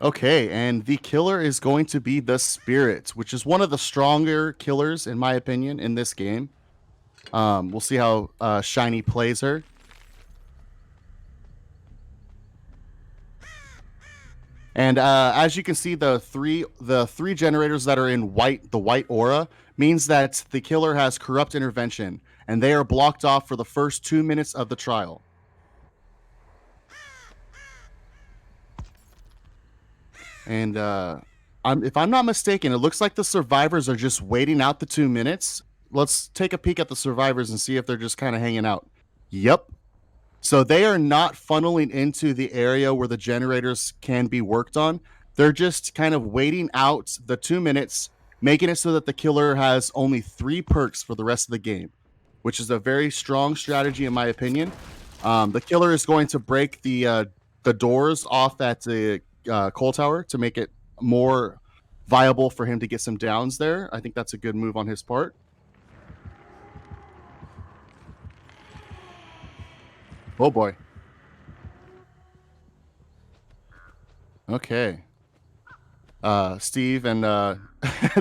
Okay, and the killer is going to be the Spirit, which is one of the stronger killers, in my opinion, in this game. We'll see how Shiny plays her. And as you can see, the three generators that are in the white aura, means that the killer has corrupt intervention, and they are blocked off for the first 2 minutes of the trial. And if I'm not mistaken, it looks like the survivors are just waiting out the 2 minutes. Let's take a peek at the survivors and see if they're just kind of hanging out. Yep. So they are not funneling into the area where the generators can be worked on. They're just kind of waiting out the 2 minutes, making it so that the killer has only 3 perks for the rest of the game, which is a very strong strategy in my opinion. The killer is going to break the doors off at the coal tower to make it more viable for him to get some downs there. I think that's a good move on his part. Oh boy. Okay. Steve and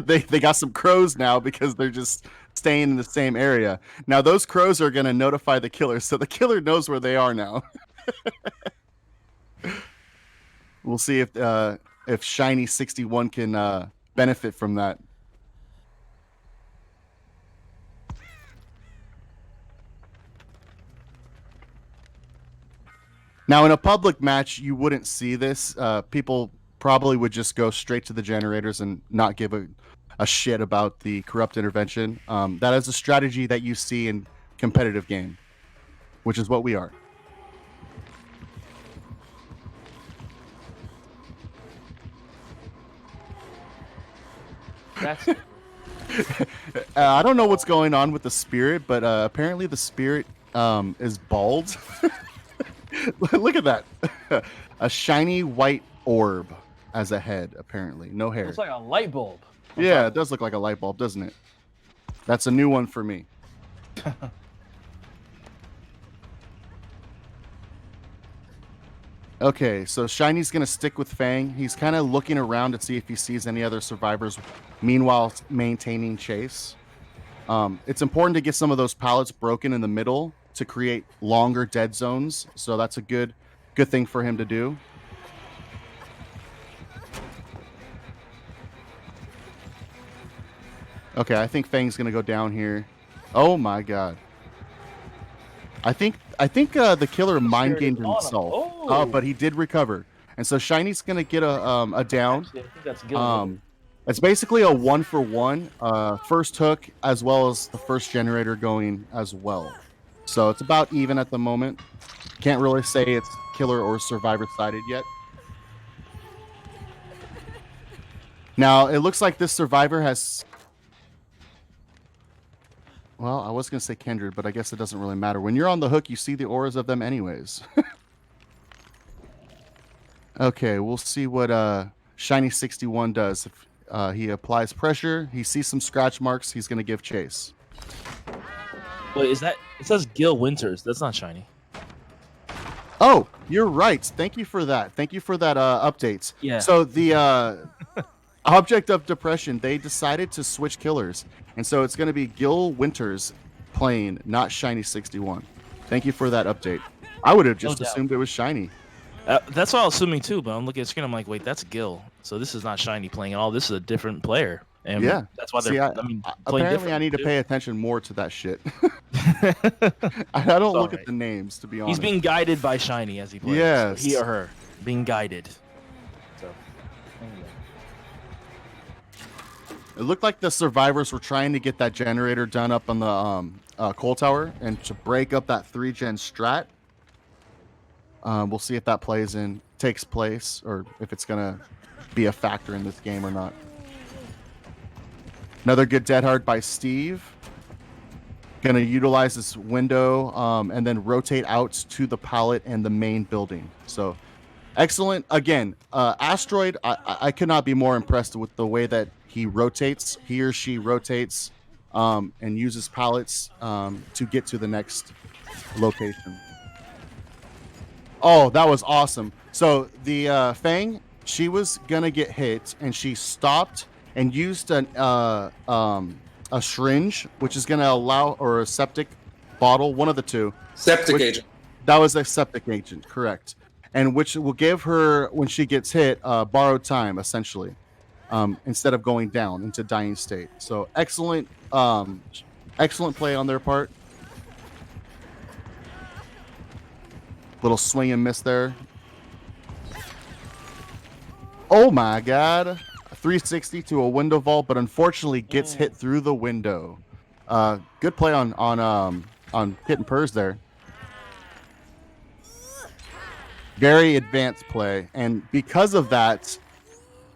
they got some crows now because they're just staying in the same area. Now those crows are going to notify the killer, so the killer knows where they are now. We'll see if Shiny 61 can benefit from that. Now, in a public match, you wouldn't see this. People probably would just go straight to the generators and not give a shit about the corrupt intervention. That is a strategy that you see in competitive game, which is what we are. That's I don't know what's going on with the Spirit, but apparently the Spirit is bald. Look at that. A shiny white orb as a head, apparently. No hair. looks like a light bulb. Yeah, it does look like a light bulb, doesn't it? That's a new one for me. Okay, so Shiny's going to stick with Fang. He's kind of looking around to see if he sees any other survivors, meanwhile maintaining chase. It's important to get some of those pallets broken in the middle to create longer dead zones, so that's a good thing for him to do. Okay, I think Fang's going to go down here. Oh my god. I think the killer mind gamed himself. Oh. But he did recover. And so Shiny's going to get a down. Actually, I think that's Gil. It's basically a 1-for-1. First hook as well as the first generator going as well. So it's about even at the moment. Can't really say it's killer or survivor sided yet. Now, it looks like this survivor has... Well, I was going to say Kindred, but I guess it doesn't really matter. When you're on the hook, you see the auras of them anyways. Okay, we'll see what Shiny 61 does. If he applies pressure, he sees some scratch marks, he's going to give chase. Wait, is that... It says Gil Winters. That's not Shiny. Oh, you're right. Thank you for that. Thank you for that updates. Yeah. So the Object of Depression, they decided to switch killers. And so it's going to be Gil Winters playing, not Shiny 61. Thank you for that update. I would have just assumed it was Shiny. That's what I was assuming too, but I'm looking at the screen, I'm like, wait, that's Gil. So this is not Shiny playing at all. This is a different player. And yeah, that's why they're. Apparently, I need to pay attention more to that shit. I don't look at the names, to be honest. He's being guided by Shiny as he plays. Yes, he or her being guided. So, anyway. It looked like the survivors were trying to get that generator done up on the coal tower and to break up that 3-gen strat. We'll see if that takes place, or if it's gonna be a factor in this game or not. Another good dead hard by Steve. Gonna utilize this window and then rotate out to the pallet and the main building. So excellent. Again, Asteroid, I could not be more impressed with the way that he rotates. He or she rotates and uses pallets to get to the next location. Oh, that was awesome. So the Fang she was gonna get hit, and she stopped and used a syringe, which is gonna allow, or a septic bottle, one of the two. Septic Which, agent. that was a septic agent, correct? And which will give her, when she gets hit, borrowed time, essentially, instead of going down into dying state. So excellent, excellent play on their part. Little swing and miss there. Oh my god. 360 to a window vault, but unfortunately gets hit through the window. Good play on Kit and Purrs there. Very advanced play, and because of that,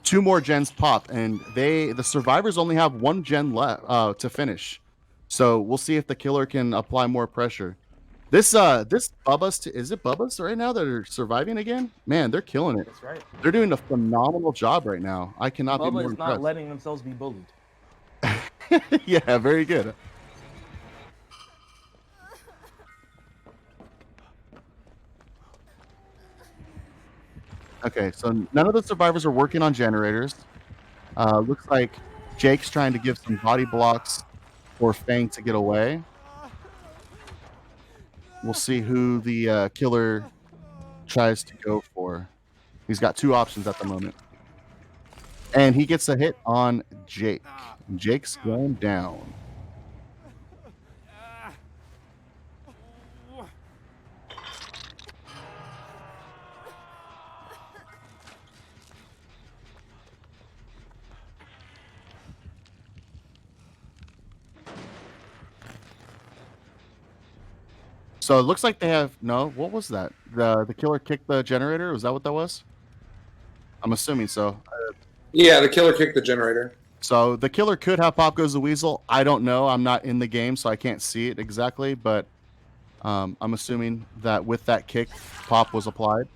2 more gens pop, and the survivors only have 1 gen left to finish. So we'll see if the killer can apply more pressure. This Bubbas, is it Bubbas right now that are surviving again? Man, they're killing it. That's right. They're doing a phenomenal job right now. I cannot be Bubba more is impressed. not letting themselves be bullied. Yeah, very good. Okay, so none of the survivors are working on generators. Looks like Jake's trying to give some body blocks for Fang to get away. We'll see who the killer tries to go for. He's got 2 options at the moment. And he gets a hit on Jake. Jake's going down. So it looks like they have no. What was that? The killer kicked the generator. Was that what that was? I'm assuming so. Yeah, the killer kicked the generator. So the killer could have Pop Goes the Weasel. I don't know. I'm not in the game, so I can't see it exactly. But I'm assuming that with that kick, Pop was applied.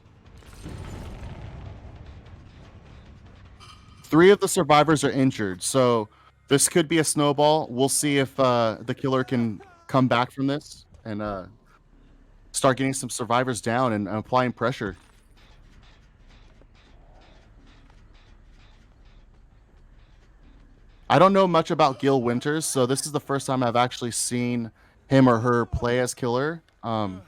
3 of the survivors are injured, so this could be a snowball. We'll see if the killer can come back from this and start getting some survivors down and applying pressure. I don't know much about Gil Winters, so this is the first time I've actually seen him or her play as killer. Up.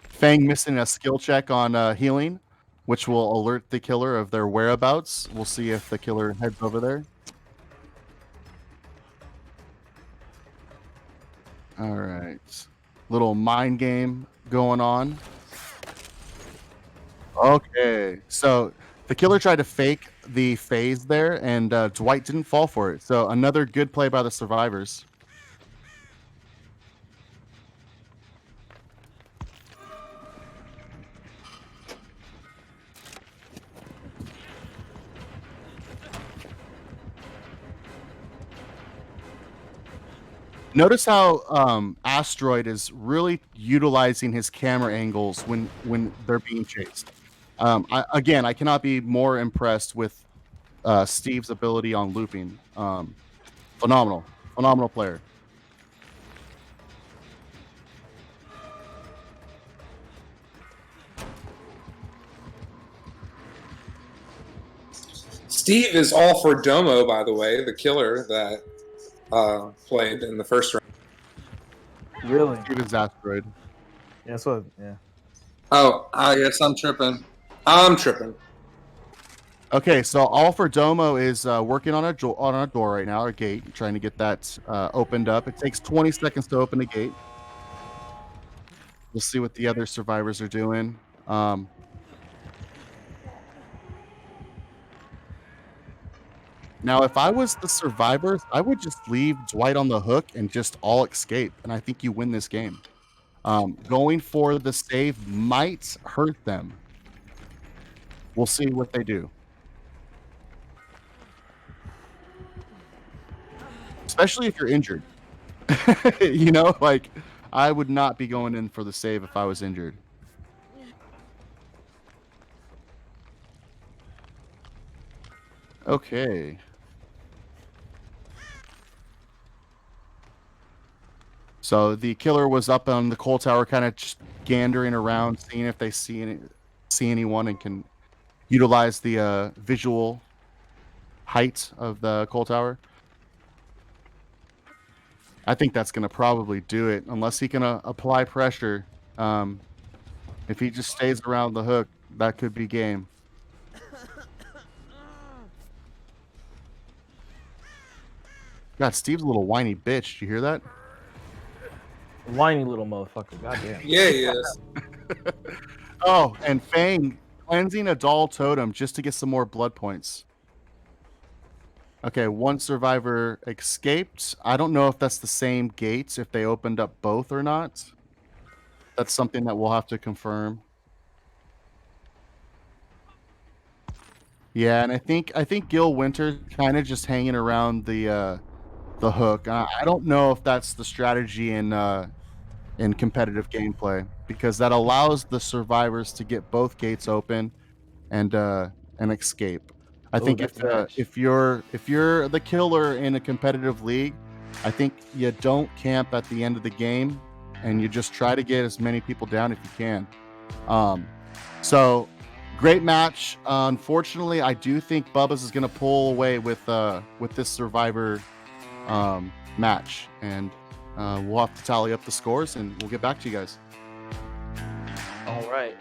Fang missing a skill check on healing, which will alert the killer of their whereabouts. We'll see if the killer heads over there. All right. Little mind game going on. Okay. So the killer tried to fake the phase there, and Dwight didn't fall for it. So another good play by the survivors. Notice how Asteroid is really utilizing his camera angles when they're being chased. I cannot be more impressed with Steve's ability on looping. Phenomenal player. Steve is all for Domo, by the way, the killer that played in the first round. Really? Steve is Asteroid. Yeah, that's what. Yeah. Oh, I guess I'm tripping. I'm tripping. Okay, so All for Domo is working on a door right now, a gate, trying to get that opened up. It takes 20 seconds to open a gate. We'll see what the other survivors are doing. Now, if I was the survivors, I would just leave Dwight on the hook and just all escape, and I think you win this game. Going for the save might hurt them. We'll see what they do. Especially if you're injured. You know, like, I would not be going in for the save if I was injured. Okay. So the killer was up on the coal tower, kind of just gandering around, seeing if they see anyone, and can utilize the visual height of the coal tower. I think that's going to probably do it, unless he can apply pressure. If he just stays around the hook, that could be game. God, Steve's a little whiny bitch. Did you hear that? Whiny little motherfucker. Goddamn. Yeah, he is. Oh, and Fang cleansing a doll totem just to get some more blood points. Okay, one survivor escaped. I don't know if that's the same gates, if they opened up both or not. That's something that we'll have to confirm. Yeah, and I think Gil Winter's kind of just hanging around the hook. I don't know if that's the strategy in competitive gameplay, because that allows the survivors to get both gates open and escape. I think if you're the killer in a competitive league, I think you don't camp at the end of the game, and you just try to get as many people down if you can. So great match. Unfortunately, I do think Bubbas is going to pull away with this survivor match, and we'll have to tally up the scores, and we'll get back to you guys. All right.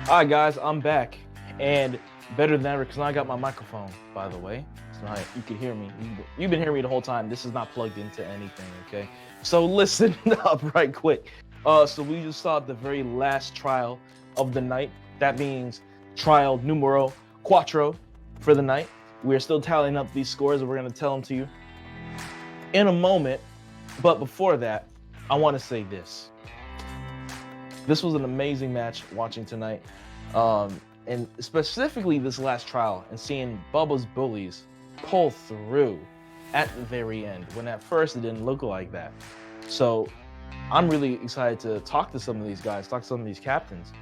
All right, guys, I'm back, and better than ever because I got my microphone, by the way, so you can hear me. You've been hearing me the whole time. This is not plugged into anything, okay? So listen up right quick. So we just saw the very last trial of the night. That means trial numero cuatro for the night. We're still tallying up these scores, and we're going to tell them to you in a moment. But before that, I want to say this. This was an amazing match watching tonight. And specifically this last trial, and seeing Bubbas Bullies pull through at the very end, when at first it didn't look like that. So I'm really excited to talk to some of these guys, talk to some of these captains,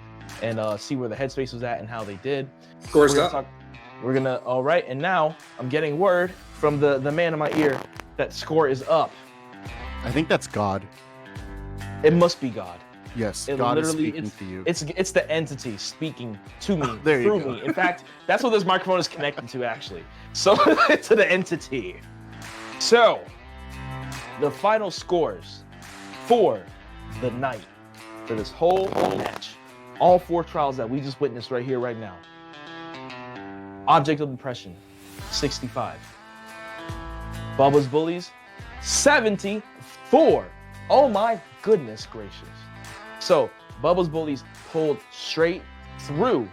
and see where the headspace was at and how they did. Scores up. All right, and now I'm getting word from the man in my ear that score is up. I think that's God. It must be God. Yes, It God is literally- speaking to you. It's the entity speaking to me There you through go. me. In fact, that's what this microphone is connected to, actually. So to the entity. So the final scores for the night, for this whole match, all 4 trials that we just witnessed right here, right now. Object of Depression, 65. Bubbas Bullies, 74. Oh my goodness gracious. So, Bubbas Bullies pulled straight through.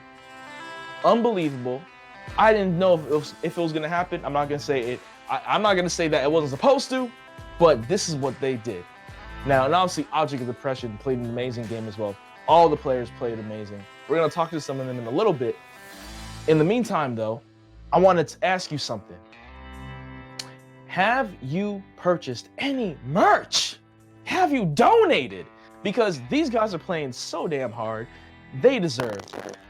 Unbelievable. I didn't know if it was going to happen. I'm not going to say it. I'm not going to say that it wasn't supposed to, but this is what they did. Now, and obviously, Object of Depression played an amazing game as well. All the players played amazing. We're going to talk to some of them in a little bit. In the meantime, though, I wanted to ask you something. Have you purchased any merch? Have you donated? Because these guys are playing so damn hard. They deserve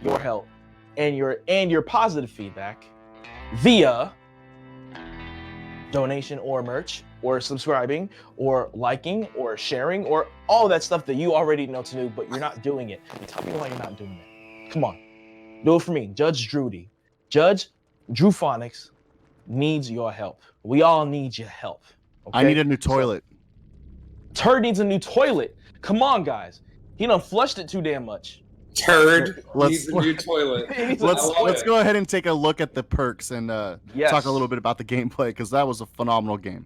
your help and your positive feedback via donation or merch or subscribing or liking or sharing or all that stuff that you already know to do, but you're not doing it. Tell me why you're not doing it. Come on. Do it for me. Judge Drudy. Judge Drew Phonics needs your help. We all need your help. Okay? I need a new toilet. Turd needs a new toilet. Come on, guys. He done flushed it too damn much. Turd Let's- needs a new toilet. Let's go ahead and take a look at the perks and Yes. talk a little bit about the gameplay, because that was a phenomenal game.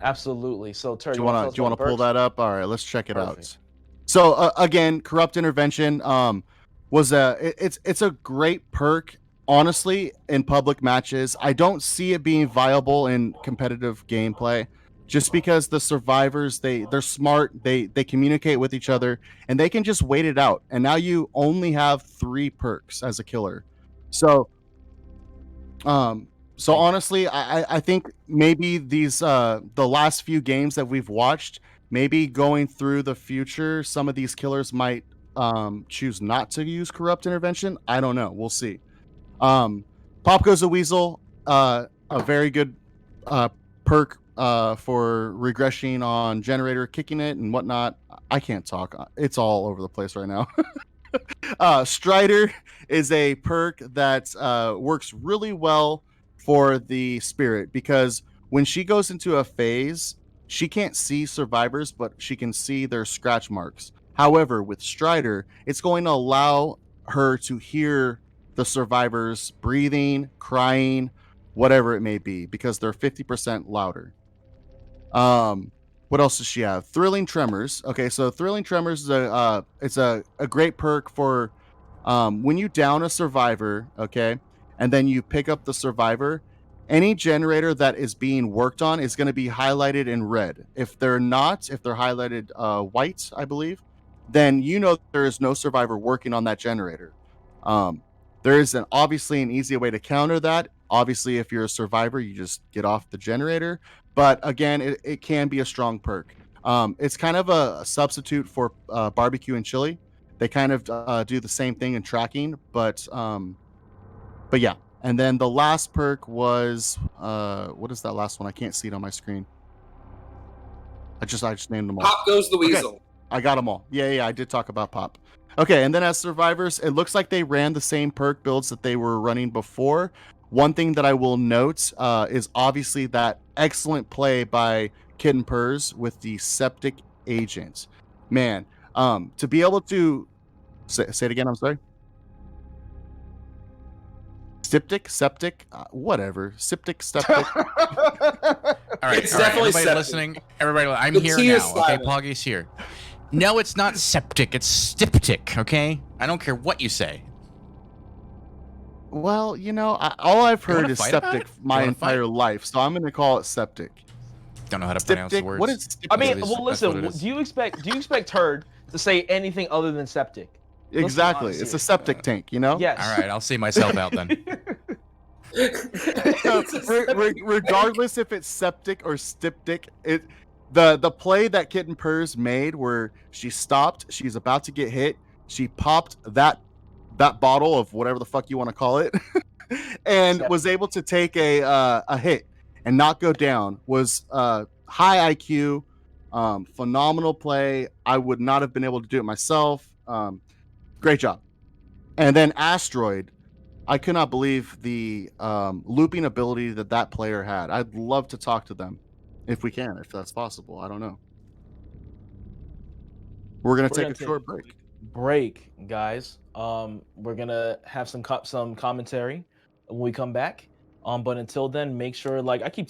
Absolutely. So, Turd, Do you want to pull that up? All right, let's check it Perfect. out. So again, Corrupt Intervention was it's a great perk. Honestly, in public matches, I don't see it being viable in competitive gameplay, just because the survivors, they're smart, they communicate with each other, and they can just wait it out. And now you only have 3 perks as a killer. So honestly, I think maybe these the last few games that we've watched, maybe going through the future, some of these killers might choose not to use Corrupt Intervention. I don't know. We'll see. Pop Goes the Weasel, a very good perk for regressing on generator, kicking it and whatnot. I can't talk. It's all over the place right now. Strider is a perk that works really well for the spirit because when she goes into a phase, she can't see survivors, but she can see their scratch marks. However, with Strider, it's going to allow her to hear the survivors breathing, crying, whatever it may be, because they're 50% louder. What else does she have? Thrilling Tremors. Okay, so Thrilling Tremors is a great perk for when you down a survivor, okay, and then you pick up the survivor. Any generator that is being worked on is going to be highlighted in red. If they're not, if they're highlighted white, I believe, then you know there is no survivor working on that generator. There is obviously an easy way to counter that. Obviously, if you're a survivor, you just get off the generator. But again, it can be a strong perk. It's kind of a substitute for barbecue and chili. They kind of do the same thing in tracking, but yeah. And then the last perk was what is that last one? I can't see it on my screen. I just named them all. Pop Goes the Weasel. Okay. I got them all. Yeah, I did talk about Pop. Okay, and then as survivors, it looks like they ran the same perk builds that they were running before. One thing that I will note is obviously that excellent play by Kitten Purrs with the Septic Agent. Man, to be able to say it again, I'm sorry. Septic, whatever. Septic. All right, It's definitely everybody septic. listening. Everybody, I'm The here T is now. Okay, silent. Poggy's here. No, it's not septic. It's styptic. Okay, I don't care what you say. Well, all I've You wanna heard is fight about septic it? my You wanna fight? entire life, so I'm going to call it septic. Don't know how to pronounce the Styptic. words. What is styptic? I mean, That's well, what listen. it is. Do you expect Turd to say anything other than septic? Let's be Exactly. honest It's here. a septic tank, you know? Yes. All right, I'll see myself out then. So, regardless if it's septic or styptic, the play that Kitten Purrs made where she stopped, she's about to get hit, she popped that bottle of whatever the fuck you want to call it, and was able to take a hit and not go down. Was high IQ, phenomenal play. I would not have been able to do it myself. Great job. And then Asteroid, I could not believe the looping ability that player had. I'd love to talk to them if we can, if that's possible. I don't know. We're gonna take a short break. Guys. We're gonna have some commentary when we come back. But until then, make sure, like I keep